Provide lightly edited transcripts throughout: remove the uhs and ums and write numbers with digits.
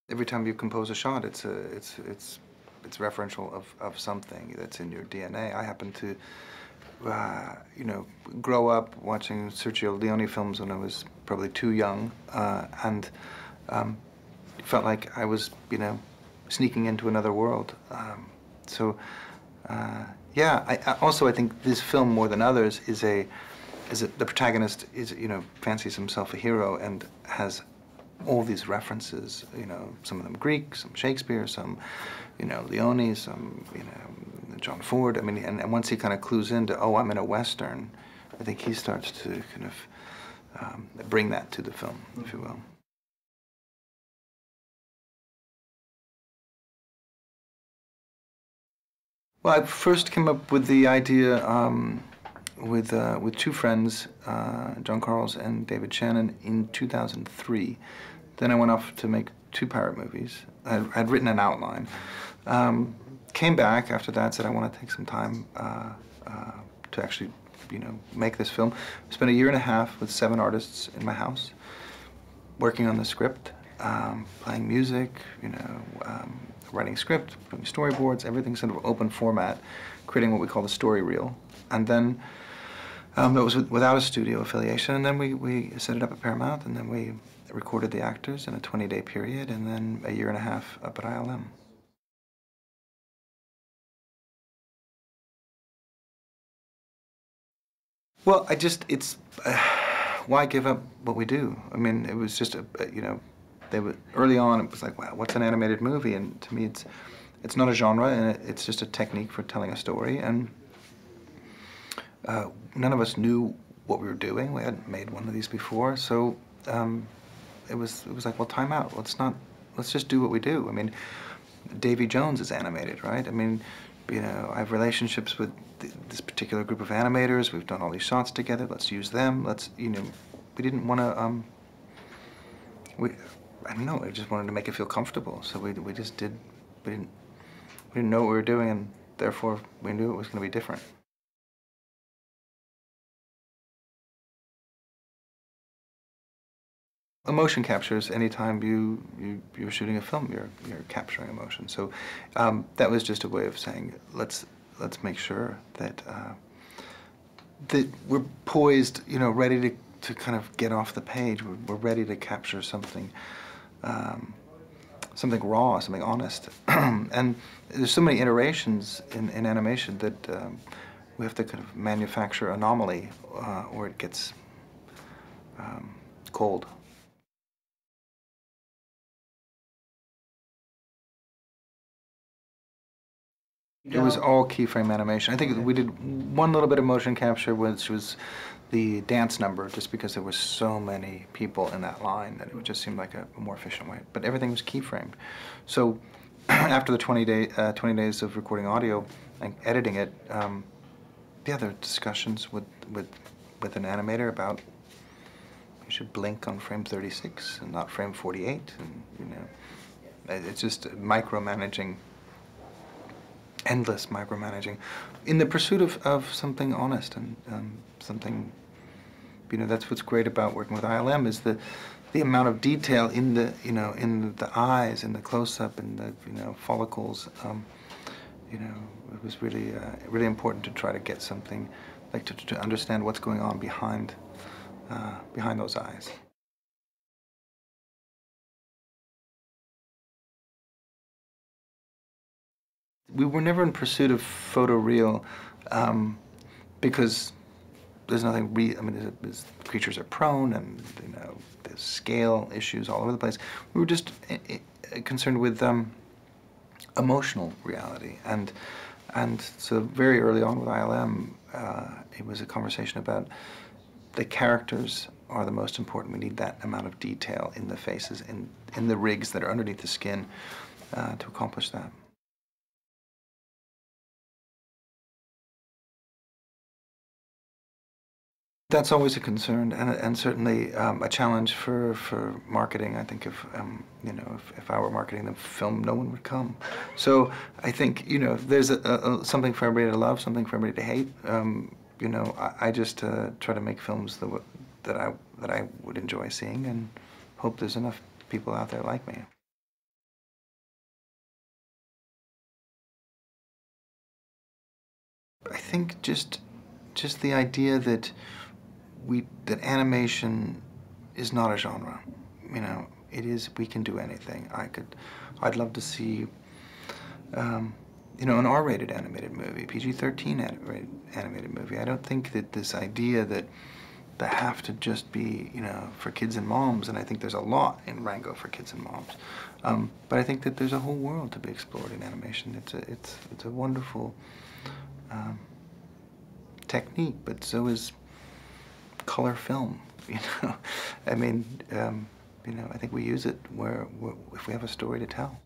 Every time you compose a shot, it's referential of something that's in your DNA. I happen to, you know, grow up watching Sergio Leone films when I was probably too young, and felt like I was, you know, sneaking into another world. So, yeah. I think this film more than others the protagonist is, you know, fancies himself a hero and has all these references, you know, some of them Greek, some Shakespeare, some, you know, Leone, some, you know, John Ford. I mean, and once he kind of clues into, oh, I'm in a Western, I think he starts to kind of bring that to the film, if you will. Well, I first came up with the idea with two friends, John Carls and David Shannon, in 2003. Then I went off to make two pirate movies. I'd written an outline. Came back after that, said I want to take some time to actually, you know, make this film. Spent a year and a half with 7 artists in my house, working on the script, playing music, you know, writing script, putting storyboards, everything sort of open format, creating what we call the story reel. And then it was without a studio affiliation, and then we set it up at Paramount, and then we recorded the actors in a 20-day period, and then a year and a half up at ILM. Well, why give up what we do? I mean, it was just you know, early on it was like, wow, what's an animated movie? And to me, it's not a genre, and it's just a technique for telling a story. And none of us knew what we were doing. We hadn't made one of these before, so it was like, well, time out. Let's just do what we do. I mean, Davy Jones is animated, right? I mean, you know, I have relationships with this particular group of animators. We've done all these shots together. Let's use them. You know, we didn't want to. I don't know. I just wanted to make it feel comfortable. So we just did. We didn't know what we were doing, and therefore we knew it was going to be different. Emotion captures anytime you're shooting a film, you're capturing emotion. So that was just a way of saying, let's make sure that that we're poised, you know, ready to kind of get off the page. We're ready to capture something something raw, something honest. And there's so many iterations in animation that we have to kind of manufacture anomaly or it gets cold. It was all keyframe animation. I think we did one little bit of motion capture, which was the dance number, just because there were so many people in that line that it would just seem like a more efficient way. But everything was keyframed. So after the 20 days of recording audio and editing it, yeah, there were discussions with an animator about you should blink on frame 36 and not frame 48, and you know, it's just micromanaging. Endless micromanaging in the pursuit of something honest and something, you know, that's what's great about working with ILM is the amount of detail in the, you know, in the eyes, in the close-up, in the, you know, follicles. You know, it was really really important to try to get something, like to understand what's going on behind behind those eyes. We were never in pursuit of photoreal because there's nothing I mean, creatures are prone, and you know, there's scale issues all over the place. We were just concerned with emotional reality, and so very early on with ILM, it was a conversation about the characters are the most important. We need that amount of detail in the faces, in the rigs that are underneath the skin, to accomplish that. That's always a concern, and certainly a challenge for marketing. I think if you know, if I were marketing the film, no one would come. So I think, you know, there's something for everybody to love, something for everybody to hate. You know, I just try to make films that I would enjoy seeing, and hope there's enough people out there like me. I think just the idea that animation is not a genre. You know, it is. We can do anything. I'd love to see, you know, an R-rated animated movie, PG-13 animated movie. I don't think that this idea that they have to just be, you know, for kids and moms, and I think there's a lot in Rango for kids and moms. But I think that there's a whole world to be explored in animation. It's a wonderful technique, but so is color film. You know, I mean, you know, I think we use it where if we have a story to tell.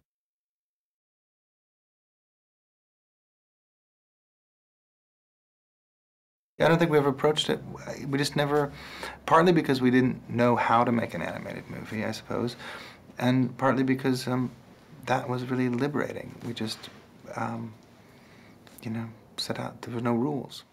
I don't think we ever approached it. We just never, partly because we didn't know how to make an animated movie, I suppose, and partly because that was really liberating. We just, you know, set out. There were no rules.